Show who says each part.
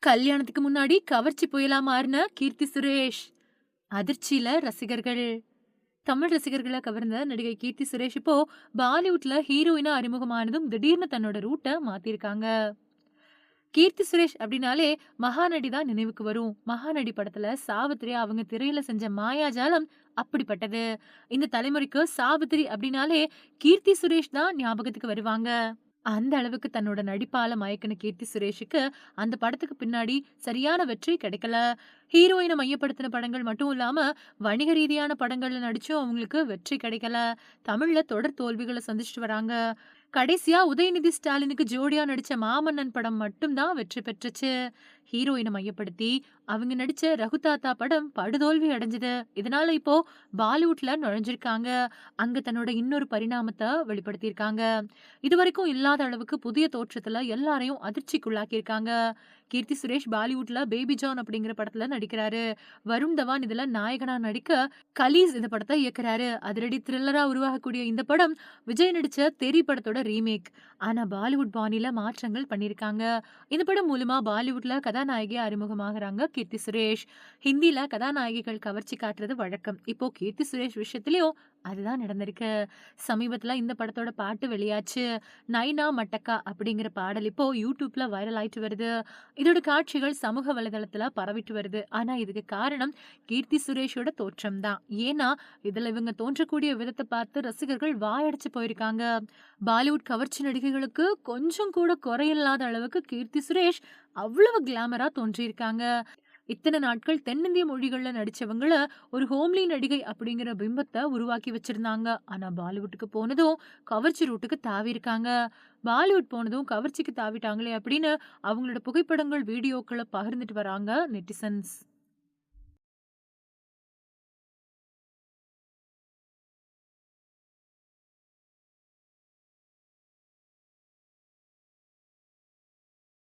Speaker 1: கல்யாணத்துக்கு முன்னாடி கவர்ச்சி புயலா மாறின கீர்த்தி சுரேஷ். அதிர்ச்சியில ரசிகர்கள். தமிழ் ரசிகர்கள கவர்ந்த நடிகை கீர்த்தி சுரேஷ் இப்போ பாலிவுட்ல ஹீரோயினா அறிமுகமானதும் திடீர்னு தன்னோட ரூட்ட மாத்திருக்காங்க. கீர்த்தி சுரேஷ் அப்படின்னாலே மகாநடி தான் நினைவுக்கு வரும். மகாநடி படத்துல சாவித்திரி அவங்க திரையில செஞ்ச மாயாஜாலம் அப்படிப்பட்டது. இந்த தலைமுறைக்கு சாவித்திரி அப்படின்னாலே கீர்த்தி சுரேஷ் தான் ஞாபகத்துக்கு வருவாங்க. அந்த அளவுக்கு தன்னோட நடிப்பால மயக்குன கீர்த்தி சுரேஷுக்கு அந்த படத்துக்கு பின்னாடி சரியான வெற்றி கிடைக்கல. ஹீரோயின மையப்படுத்தின படங்கள் மட்டும் இல்லாம வணிக ரீதியான படங்கள்ல நடிச்சும் அவங்களுக்கு வெற்றி கிடைக்கல. தமிழ்ல தொடர் தோல்விகளை சந்திச்சுட்டு வராங்க. கடைசியா உதயநிதி ஸ்டாலினுக்கு ஜோடியா நடிச்ச மாமன்னன் படம் மட்டும் தான் வெற்றி பெற்றுச்சு. ஹீரோயினை மையப்படுத்தி அவங்க நடிச்ச ரகுதாத்தா படம் படுதோல்வி அடைஞ்சது. இதனால இப்போ பாலிவுட்ல நுழைஞ்சிருக்காங்க. அங்க தன்னோட இன்னொரு பரிணாமத்தை வெளிப்படுத்தியிருக்காங்க. இதுவரைக்கும் இல்லாத அளவுக்கு புதிய தோற்றத்துல எல்லாரையும் அதிர்ச்சிக்குள்ளாக்கியிருக்காங்க. கீர்த்தி சுரேஷ் பாலிவுட்ல பேபி ஜான் அப்படிங்கிற படத்துல நடிக்கிறாரு. வருண் தவான் இதுல நாயகனா நடிக்க, கலீஸ் இந்த படத்தை இயக்குறாரு. அதிரடி த்ரில்லரா உருவாகக்கூடிய இந்த படம் விஜய் நடிச்ச தெறி படத்தோட ரீமேக். ஆனா பாலிவுட் பாணியில மாற்றங்கள் பண்ணிருக்காங்க. இந்த படம் மூலமா பாலிவுட்ல கதாநாயகியா அறிமுகமாகறாங்க கீர்த்தி சுரேஷ். ஹிந்தில கதாநாயகிகள் கவர்ச்சி காட்டுறது வழக்கம். இப்போ கீர்த்தி சுரேஷ் விஷயத்திலயும் அதுதான் நடந்திருக்கு. சமீபத்துல இந்த படத்தோட பாட்டு வெளியாச்சு. நைனா மட்டக்கா அப்படிங்கிற பாடல் இப்போ யூடியூப்ல வைரல் ஆயிட்டு வருது. இதோட காட்சிகள் சமூக வலைதளத்துல பரவிட்டு வருது. ஆனா இதுக்கு காரணம் கீர்த்தி சுரேஷோட தோற்றம் தான். ஏன்னா இதுல இவங்க தோன்றக்கூடிய விதத்தை பார்த்து ரசிகர்கள் வாயடைச்சு போயிருக்காங்க. பாலிவுட் கவர்ச்சி நடிகைகளுக்கு கொஞ்சம் கூட குறையில்லாத அளவுக்கு கீர்த்தி சுரேஷ் அவ்வளவு கிளாமரா தோன்றியிருக்காங்க. இத்தனை நாட்கள் தென்னிந்திய மொழிகள்ல நடிச்சவங்கள ஒரு ஹோம்லி நடிகை அப்படிங்கிற பிம்பத்தை உருவாக்கி வச்சிருந்தாங்க. ஆனா பாலிவுட்டுக்கு போனதும் கவர்ச்சி ரூட்டுக்கு தாவி இருக்காங்க. பாலிவுட் போனதும் கவர்ச்சிக்கு தாவிட்டாங்களே அப்படின்னு அவங்களோட புகைப்படங்கள் வீடியோக்களை பகிர்ந்துட்டு வராங்க நெட்டிசன்ஸ்.